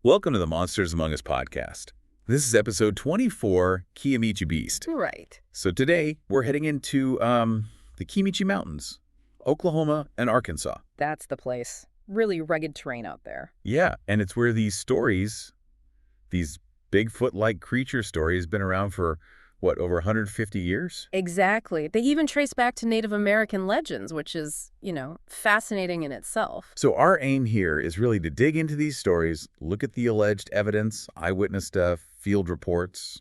Welcome to the Monsters Among Us podcast. This is episode 24, Kiamichi Beast. Right. So today, we're heading into the Kiamichi Mountains, Oklahoma and Arkansas. That's the place. Really rugged terrain out there. Yeah, and it's where these stories, these Bigfoot-like creature stories, been around for, what, over 150 years? Exactly. They even trace back to Native American legends, which is, fascinating in itself. So our aim here is really to dig into these stories, look at the alleged evidence, eyewitness stuff, field reports,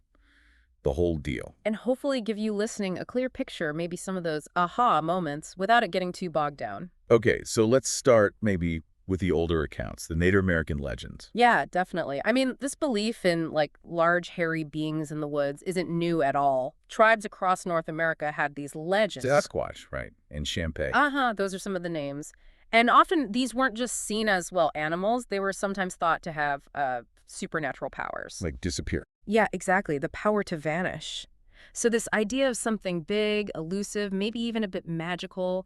the whole deal. And hopefully give you listening a clear picture, maybe some of those aha moments, without it getting too bogged down. Okay, so let's start maybe with the older accounts, the Native American legends. Yeah, definitely. I mean, this belief in, large hairy beings in the woods isn't new at all. Tribes across North America had these legends. Sasquatch, right, and Champay. Those are some of the names. And often these weren't just seen as, animals. They were sometimes thought to have supernatural powers. Like disappear. Yeah, exactly. The power to vanish. So this idea of something big, elusive, maybe even a bit magical,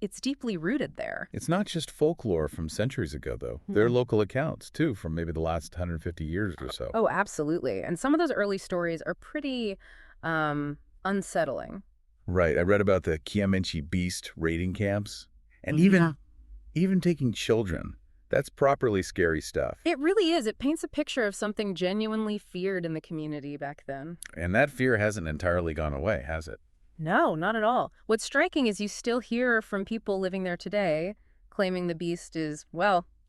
it's deeply rooted there. It's not just folklore from centuries ago, though. There are local accounts, too, from maybe the last 150 years or so. Oh, absolutely. And some of those early stories are pretty unsettling. Right. I read about the Kiamichi Beast raiding camps. And even taking children. That's properly scary stuff. It really is. It paints a picture of something genuinely feared in the community back then. And that fear hasn't entirely gone away, has it? No, not at all. What's striking is you still hear from people living there today claiming the beast is,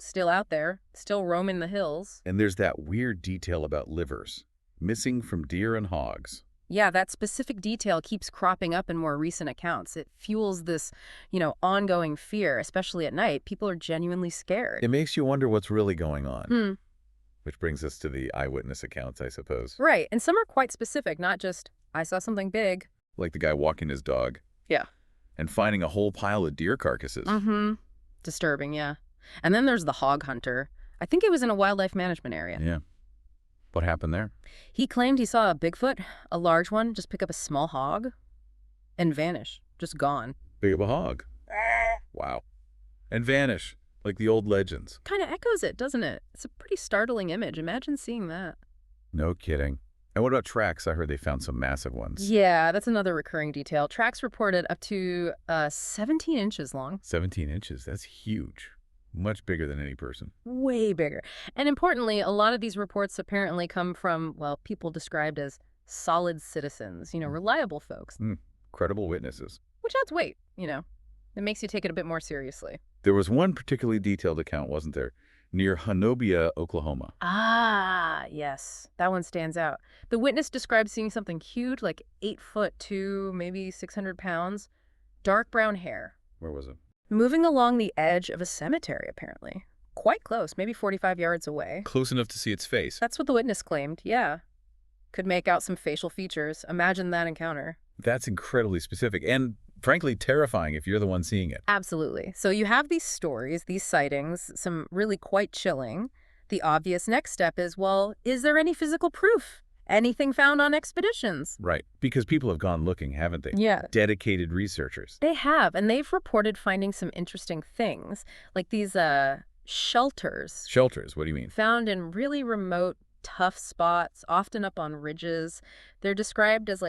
still out there, still roaming the hills. And there's that weird detail about livers, missing from deer and hogs. Yeah, that specific detail keeps cropping up in more recent accounts. It fuels this, ongoing fear, especially at night. People are genuinely scared. It makes you wonder what's really going on. Which brings us to the eyewitness accounts, I suppose. Right, and some are quite specific, not just, I saw something big. Like the guy walking his dog. Yeah. And finding a whole pile of deer carcasses. Disturbing, yeah. And then there's the hog hunter. I think it was in a wildlife management area. Yeah. What happened there? He claimed he saw a Bigfoot, a large one, just pick up a small hog and vanish. Just gone. Big of a hog. Wow. And vanish, like the old legends. Kind of echoes it, doesn't it? It's a pretty startling image. Imagine seeing that. No kidding. And what about tracks? I heard they found some massive ones. Yeah, that's another recurring detail. Tracks reported up to 17 inches long. 17 inches. That's huge. Much bigger than any person. Way bigger. And importantly, a lot of these reports apparently come from, people described as solid citizens, reliable folks. Credible witnesses. Which adds weight, It makes you take it a bit more seriously. There was one particularly detailed account, wasn't there? Near Honobia, Oklahoma. Ah, yes. That one stands out. The witness described seeing something huge, like 8'2", maybe 600 pounds, dark brown hair. Where was it? Moving along the edge of a cemetery, apparently. Quite close, maybe 45 yards away. Close enough to see its face. That's what the witness claimed, yeah. Could make out some facial features. Imagine that encounter. That's incredibly specific and, frankly, terrifying if you're the one seeing it. Absolutely. So you have these stories, these sightings, some really quite chilling. The obvious next step is, is there any physical proof? Anything found on expeditions? Right. Because people have gone looking, haven't they? Yeah. Dedicated researchers. They have, and they've reported finding some interesting things, like these shelters. Shelters? What do you mean? Found in really remote, tough spots, often up on ridges. They're described as,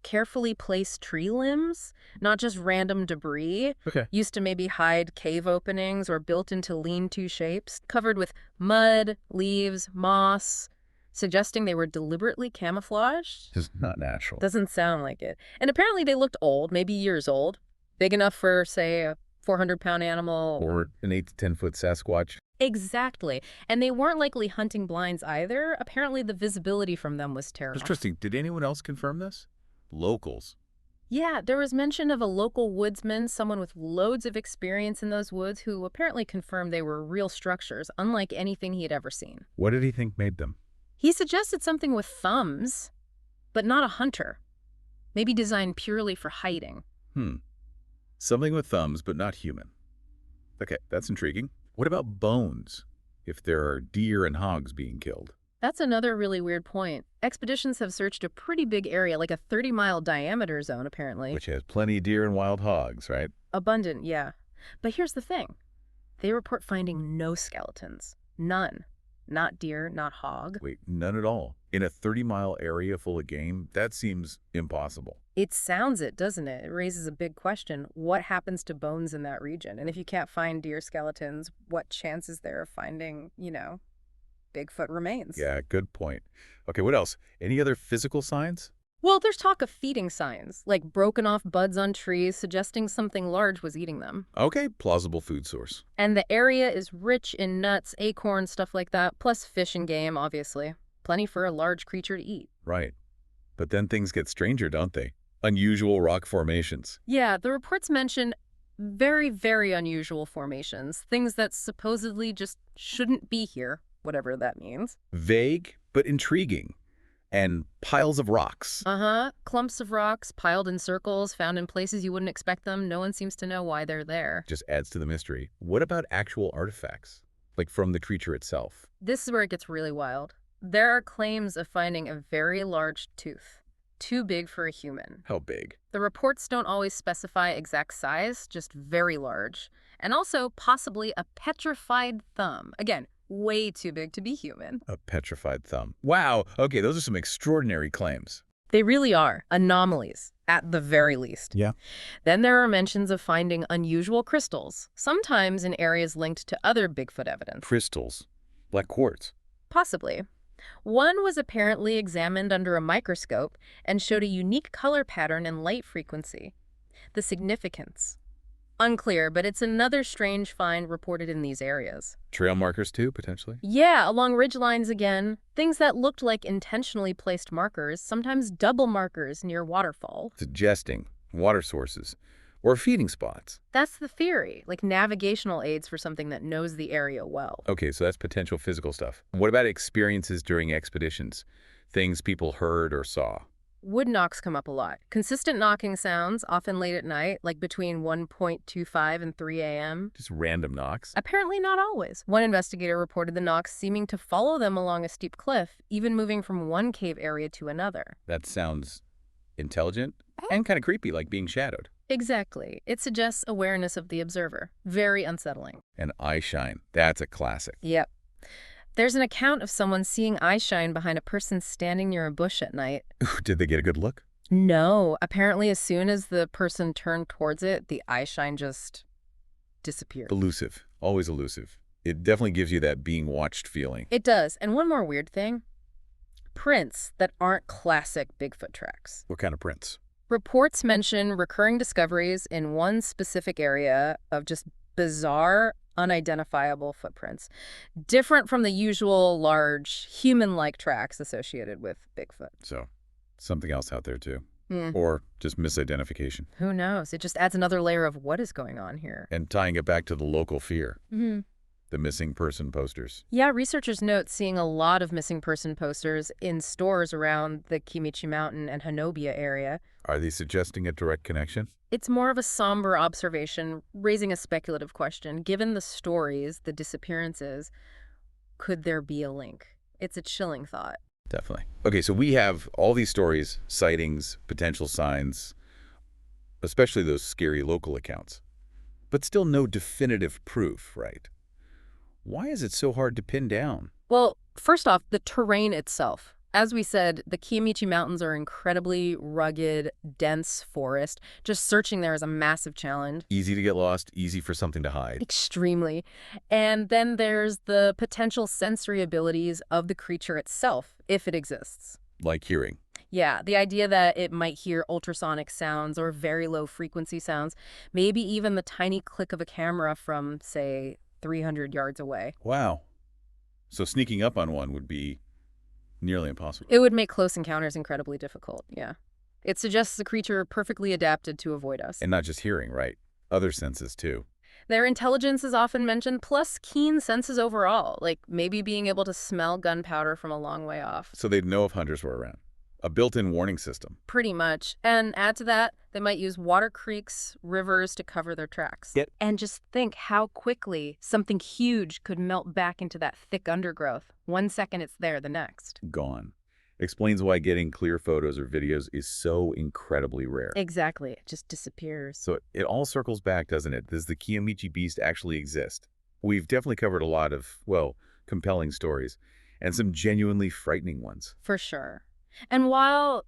carefully placed tree limbs, not just random debris. Okay. Used to maybe hide cave openings or built into lean-to shapes, covered with mud, leaves, moss, suggesting they were deliberately camouflaged. Just not natural. Doesn't sound like it. And apparently they looked old, maybe years old, big enough for, say, a 400-pound animal. Or an 8 to 10 foot Sasquatch. Exactly. And they weren't likely hunting blinds either. Apparently the visibility from them was terrible. Interesting. Did anyone else confirm this? Locals. Yeah, there was mention of a local woodsman, someone with loads of experience in those woods, who apparently confirmed they were real structures, unlike anything he had ever seen. What did he think made them? He suggested something with thumbs, but not a hunter. Maybe designed purely for hiding. Something with thumbs, but not human. Okay, that's intriguing. What about bones, if there are deer and hogs being killed? That's another really weird point. Expeditions have searched a pretty big area, like a 30-mile diameter zone, apparently. Which has plenty of deer and wild hogs, right? Abundant, yeah. But here's the thing. They report finding no skeletons. None. Not deer, not hog. Wait, none at all. In a 30-mile area full of game? That seems impossible. It sounds it, doesn't it? It raises a big question. What happens to bones in that region? And if you can't find deer skeletons, what chance is there of finding, Bigfoot remains? Yeah, good point. Okay, what else? Any other physical signs? Well, there's talk of feeding signs, like broken off buds on trees suggesting something large was eating them. Okay, plausible food source. And the area is rich in nuts, acorns, stuff like that, plus fish and game, obviously. Plenty for a large creature to eat. Right. But then things get stranger, don't they? Unusual rock formations. Yeah, the reports mention very, very unusual formations, things that supposedly just shouldn't be here, whatever that means. Vague, but intriguing. And piles of rocks. Uh-huh. Clumps of rocks piled in circles, found in places you wouldn't expect them. No one seems to know why they're there. Just adds to the mystery. What about actual artifacts? Like from the creature itself? This is where it gets really wild. There are claims of finding a very large tooth, too big for a human. How big? The reports don't always specify exact size, just very large. And also possibly a petrified thumb. Again, way too big to be human. A petrified thumb. Wow, okay, those are some extraordinary claims. They really are. Anomalies, at the very least. Yeah. Then there are mentions of finding unusual crystals, sometimes in areas linked to other Bigfoot evidence. Crystals. Like quartz. Possibly. One was apparently examined under a microscope and showed a unique color pattern and light frequency. The significance? Unclear, but it's another strange find reported in these areas. Trail markers too, potentially? Yeah, along ridgelines again. Things that looked like intentionally placed markers, sometimes double markers near waterfall. Suggesting water sources or feeding spots. That's the theory, like navigational aids for something that knows the area well. Okay, so that's potential physical stuff. What about experiences during expeditions? Things people heard or saw? Wood knocks come up a lot. Consistent knocking sounds, often late at night, like between 1:25 and 3 a.m. Just random knocks? Apparently not always. One investigator reported the knocks seeming to follow them along a steep cliff, even moving from one cave area to another. That sounds intelligent and kind of creepy, like being shadowed. Exactly. It suggests awareness of the observer. Very unsettling. And eye shine. That's a classic. Yep. There's an account of someone seeing eye shine behind a person standing near a bush at night. Did they get a good look? No. Apparently, as soon as the person turned towards it, the eye shine just disappeared. Elusive. Always elusive. It definitely gives you that being watched feeling. It does. And one more weird thing. Prints that aren't classic Bigfoot tracks. What kind of prints? Reports mention recurring discoveries in one specific area of just bizarre, unidentifiable footprints, different from the usual large human-like tracks associated with Bigfoot. So, something else out there too. Hmm. Or just misidentification. Who knows? It just adds another layer of what is going on here. And tying it back to the local fear. Mm-hmm. The missing person posters. Yeah, researchers note seeing a lot of missing person posters in stores around the Kiamichi Mountain and Hanobia area. Are they suggesting a direct connection? It's more of a somber observation, raising a speculative question. Given the stories, the disappearances, could there be a link? It's a chilling thought. Definitely. Okay, so we have all these stories, sightings, potential signs, especially those scary local accounts, but still no definitive proof, right? Why is it so hard to pin down? Well, first off, the terrain itself. As we said, the Kiamichi Mountains are incredibly rugged, dense forest. Just searching there is a massive challenge. Easy to get lost, easy for something to hide. Extremely. And then there's the potential sensory abilities of the creature itself, if it exists. Like hearing. Yeah, the idea that it might hear ultrasonic sounds or very low frequency sounds, maybe even the tiny click of a camera from, say, 300 yards away. Wow. So sneaking up on one would be nearly impossible. It would make close encounters incredibly difficult, yeah. It suggests the creature perfectly adapted to avoid us. And not just hearing, right? Other senses, too. Their intelligence is often mentioned, plus keen senses overall, like maybe being able to smell gunpowder from a long way off. So they'd know if hunters were around. A built-in warning system. Pretty much. And add to that, they might use water creeks, rivers to cover their tracks. Yep. And just think how quickly something huge could melt back into that thick undergrowth. 1 second it's there, the next. Gone. Explains why getting clear photos or videos is so incredibly rare. Exactly. It just disappears. So it all circles back, doesn't it? Does the Kiamichi beast actually exist? We've definitely covered a lot of, well, compelling stories and some genuinely frightening ones. For sure. And while,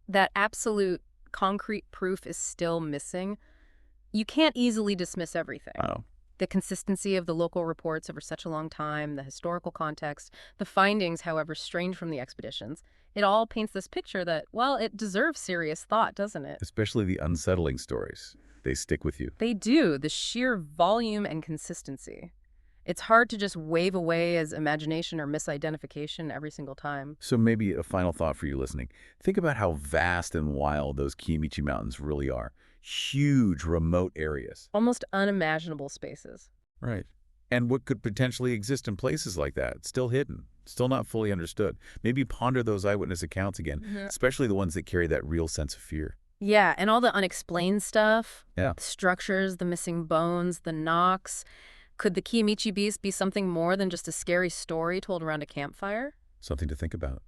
that absolute concrete proof is still missing, you can't easily dismiss everything. Oh, The consistency of the local reports over such a long time, the historical context, the findings, however strange from the expeditions, it all paints this picture that, well, it deserves serious thought, doesn't it? especially the unsettling stories. They stick with you. They do, the sheer volume and consistency. It's hard to just wave away as imagination or misidentification every single time. So maybe a final thought for you listening. Think about how vast and wild those Kiamichi Mountains really are. Huge, remote areas. Almost unimaginable spaces. Right. And what could potentially exist in places like that, still hidden, still not fully understood. Maybe ponder those eyewitness accounts again, especially the ones that carry that real sense of fear. Yeah, and all the unexplained stuff, Yeah. the structures, the missing bones, the knocks. Could the Kiamichi beast be something more than just a scary story told around a campfire? Something to think about.